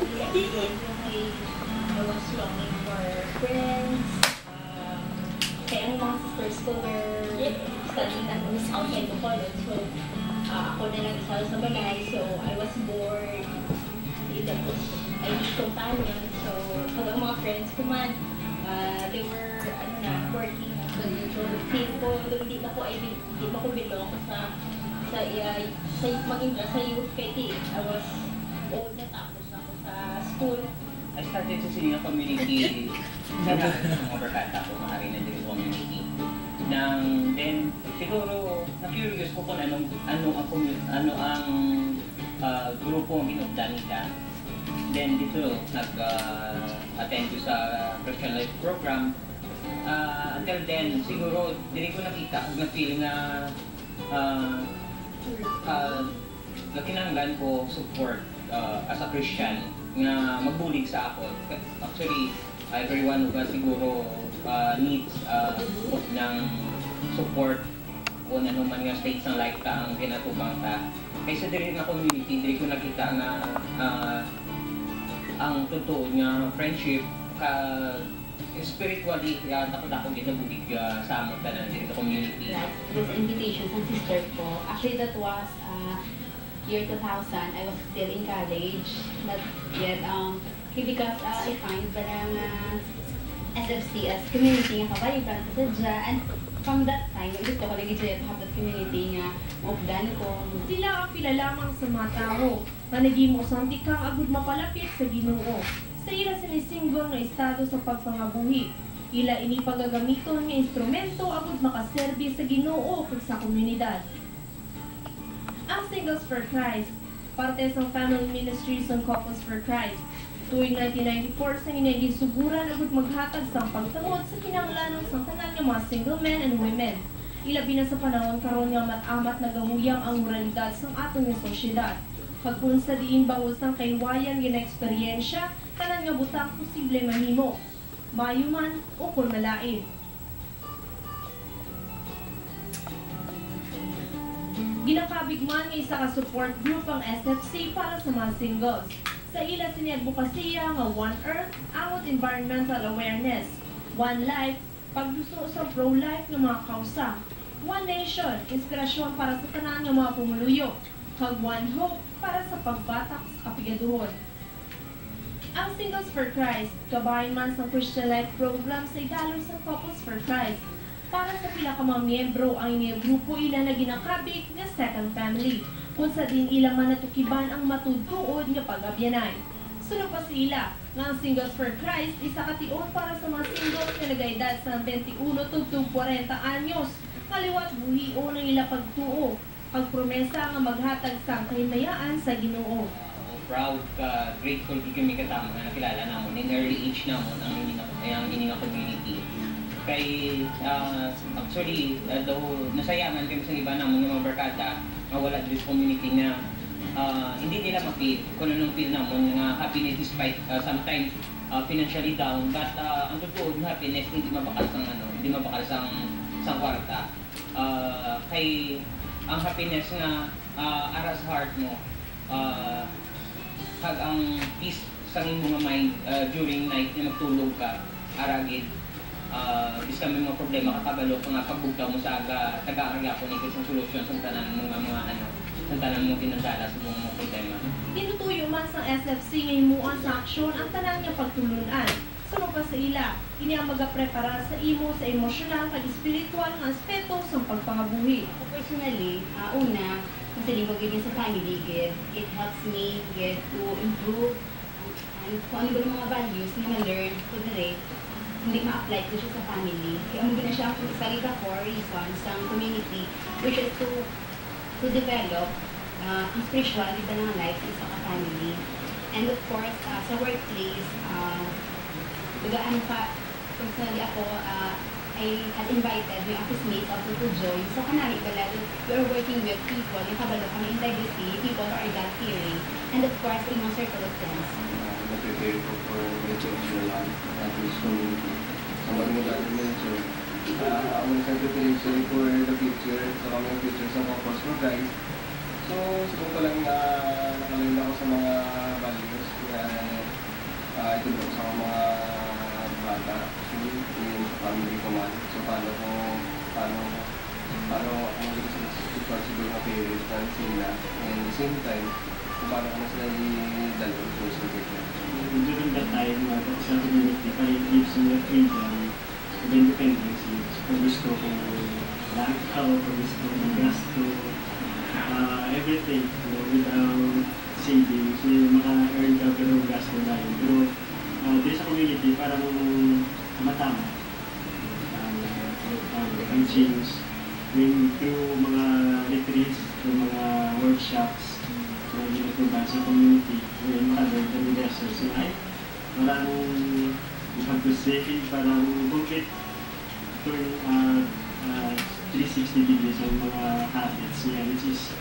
I was longing for friends. Kaya ang mga sisters ko were studying outside the college. So, ako na lang isa sa bagay. So, I was bored. Tapos, I need companion. So, pag ang mga friends ko man, they were, working. So, feel ko, hindi pa ko belong sa mag-indra, sa youth petty. I was old na tapos ako sa school. I started sa senior community sa mga barkada ko, mga rin na din community. Then, siguro, na-curious ko kung ano ang grupo ang inugdan nila. Then, dito, nag-attend ko sa Christian Life Program. Until then, siguro, hindi ko nakita, nag-feeling na kinanggan ko support as a Christian na magbulig sa ako. Actually, everyone who siguro needs ng support kung ano man nga states ng life ta ang ginatubang ta. Kaysa diri na community, diri ko nakita na ang totoo nga friendship spiritually ako ginabulig sa amon tanan diri sa community. Yes, this invitation sa sister ko. Actually, that was year 2000. I was still in college. Not yet. Because I find parang SFC as community nga kabayiban sa sadya. And from that time, gusto ko lagi siya have that community nga maupdan ko. Sila ang pila lamang sa mga tao na naging usanti kang agud mapalapit sa Ginoo. Sa ila sinisinggol nga estado sa pagpangabuhi. Ila ini pagagamiton nga instrumento agud makaserbi sa Ginoo ug sa komunidad. Ang Singles for Christ, parte sa Family Ministries and Couples for Christ. Tuwing 1994 sa ginagisuguran agud maghatag sa pagtangod sa kinahanglanon sa tanan nga mga single men and women. Ilabi na sa panahon karon nga mat-amat nagahuyang ang moralidad sa atong sosyedad. Pagkun sa diin bangus ng kaywayan gina-eksperyensya, tanan nga butang posible mahimo, mayo man o kung malain. Ginakabig man nga isa ka support group ang SFC para sa mga singles. Sa ila siniadbukasiya nga One Earth, angot environmental awareness, One Life, pagduso sa pro-life ng mga kausa, One Nation, inspirasyon para sa tanan ng mga pumuluyo, kag One Hope para sa pagbatak sa kapigaduhon. Ang Singles for Christ, kabahin man sa Christian Life Program sa idaloy sa Couples for Christ, para sa pila ka mga miyembro ang inyong grupo ila na ginakabik nga second family, kung sa din ilang manatukiban ang matudtuod nga pag-abyanay. Sunod pa sila, nga ang Singles for Christ, isa kation para sa mga singles na nag-edad sa 21 tugtog 40 anyos, kaliwat buhio ng ila pagtuo, pagpromesa nga maghatag sa kahimayaan sa Ginoo. Proud ka, grateful kami katama na nakilala namon in early age namon ang ining community. Kay actually though nasayangan kami sa iba namon nga mga barkada nga wala dito community na hindi nila ma-feel kung anong feel namon nga happiness despite sometimes financially down, but ang totoo ng happiness hindi mabakal sang kwarta. Kay ang happiness nga ara sa heart mo, kag ang peace sa imong mind during night na magtulog ka, aragid bisa may mga problema kakabalo ka nga pagbugtaw mo sa taga-arya ko ni isang solusyon sa tanan sa tanan mo pinadala sa mga problema. Tinutuyo man sa SFC nga himuan sa aksyon ang tanan nga pagtulunan. Sunod pa sa ila, ini ang magaprepara sa imo sa emosyonal kag espiritual nga aspeto sa pagpangabuhi. Personally, una, kasi di ko ganyan sa family, it helps me to improve and kung ano ba yung mga values na ma-learn ko na rin, hindi ma-apply ko siya sa family. Kaya mo na siya kung salita for reasons sa community, which is to develop ang spirituality ng life sa family. And of course, sa workplace, personally ako, I had invited my office mates also to join. So kanami pala, we are working with people, yung kabalo kami integrity, people who are God-fearing, and of course, in mga circle of friends. Prepare ko for medyo nalang at this community. Sa magmula ng medyo, ang isang preparation for the future, sa mga future sa Couples for Christ. So, gusto ko lang nakalimda ko sa mga values na tudok sa mga bata, yung sa family ko man. So paano ako magiging responsible na parents na sila. And at the same time, kung paano ko na sila i-dalaw sa ganyan. During that time, sa community, parang it gives you a freedom of independency. Kung gusto kong lakaw, kung gusto kong gasto, everything, without savings, maka-earn ka pero gasto na yun. Pero dito sa community, parang matama. Ang change, through mga retreats, through mga workshops, na ginagawa sa community, maka-learn kami lessons. So, parang have to say, parang complete turn 360 degrees ang mga habits niya, which is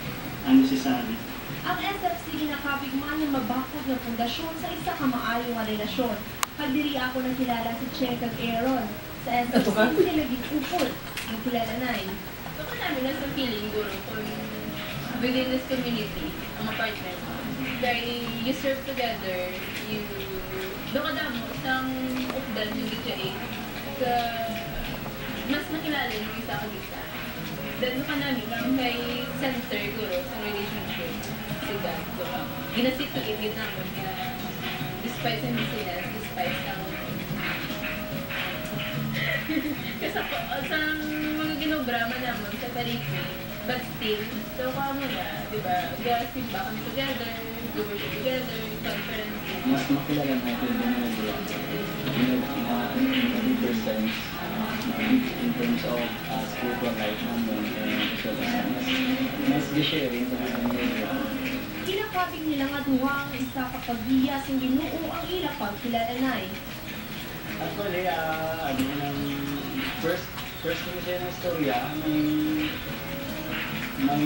unnecessary. Ang SFC ginakabigman ng mabakod na pundasyon sa isa ka maayong relasyon. Pagdiri ako nakilala si Che kag Aaron. Sa SFC sila gipupod ang kilala na yun. So, namin na sa feeling, guro, kung within this community, ang apartment, dahil you serve together, doon ka damo, isang updal yung DJ, mas nakilala yung isa kag isa. Then, ka namin, parang kay center, guro, sa relationship, si God. So, ginasit to it naman, despite sa business, despite sa kasi sa mga ginograma naman sa paligid, but still, so kamo na, di ba? Simba kami together, go worship together, conference. Mas makilala natin yung mga nagawa. In percent, in terms of spiritual life naman, mas di-sharing sa mga nagawa. Kinakabing nila nga duwang isa kapag-iya sing Ginoo ang ila pagkilalanay. Actually, first kami siya ng storya, may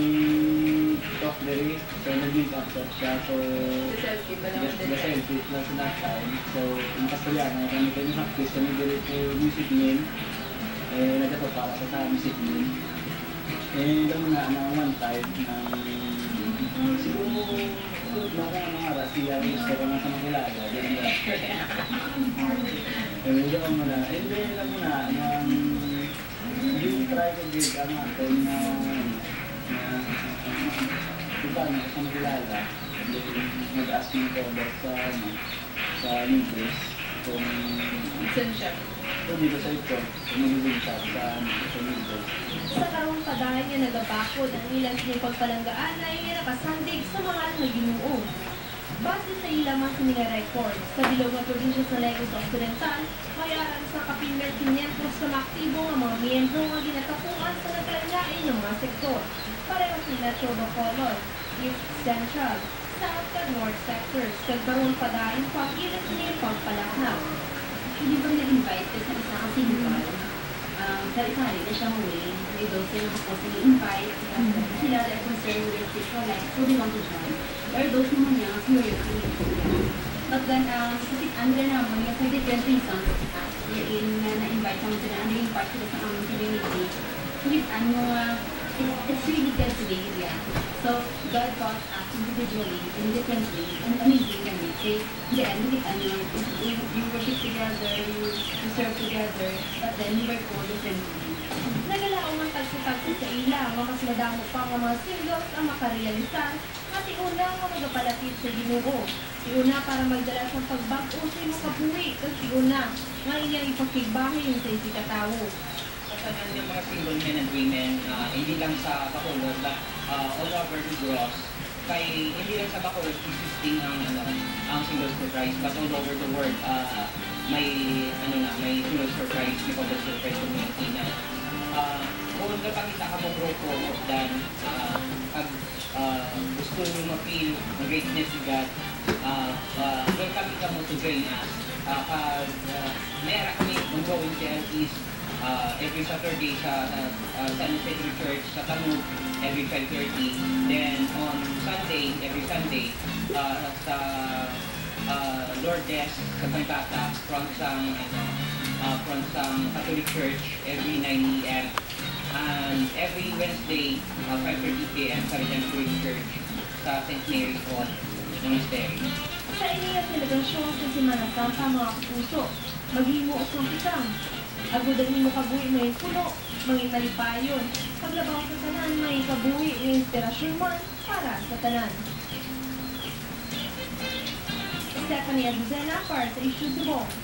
talk diri, so nag-meet up siya, so the selfie lang sa that time. So, nakastorya na kami practice kami diri to music name, nagkato para sa music name. Alam mo na one time, siguro mga rasiya, gusto ko na sa makilala, ganun ba? Medyo mo na, alam mo na, yung try ko din ang atin na diba na sa makilala, nag-ask mo ko sa English kung dito sa ito, kung magiging siya sa English. Sa karong padayon nga nagabakod ang ilang sining pagpalanggaan ay nakasandig sa mga ng Ginoo. Base sa ilang mga siniga-record, sa bilog na probinsya sa Legos Occidental, mayaran sa kapilmer 500 sa maaktibo ng mga miyembro nga ginatapuan sa nagkalain ng mga sektor. Pareho si Metro Bacolod, East Central, South at North sectors, kagkaroon padayon pa ang ilang sining pagpalaknaw. Hindi ba na-invite sa isa kasi sari-sari na siya huli. May doon sila po sila invite. Sila are concerned with spiritual life, so they want to join. Pero those naman niya, curious sila. But then, kasi under naman, for different reasons, na-invite naman sila, na-invite sila sa aming community. It's really good to be here. So, God taught us individually and differently and amazingly. In the end, you worship together, you serve together, but then you work all differently. Nagalaong ang tagsi-tagsi sa ilang, mas madamo pa ang mga singles ang makarealisar at iuna ang magapalapit sa Ginoo. Iuna para magdala sa pagbago sa imong kabuhi, at iuna nga iyang ipakigbahin sa isikatawo. Kasanan yung mga single men and women, hindi lang sa Bacolod, but all over the Gross. Kay hindi lang sa Bacolod existing ang Singles for Christ, but all over the world may Singles for Christ, may Public for Christ community na kung napakita ka mong grupo dan gusto nyo ma-feel ang greatness ni God, welcome ka mo to join us. Mayroon kami ongoing CLEs every Saturday sa San Pedro Church sa Tanog every 5:30. Then on Sunday, every Sunday sa Lourdes sa Pantata front sang Catholic Church every 9 AM. And every Wednesday 5:30 PM sa Redemption Church sa St. Mary's Hall. ng steering. Sa iniya selebrasyon sa Semana Santa mga kapuso, maghimo usong kitang. Agudan mo kabuhi may puno, mangin malipayon. Paglabaw sa tanan, may kabuhi ng inspirasyon man para sa tanan. Stephanie Azucena para sa Issue Subong.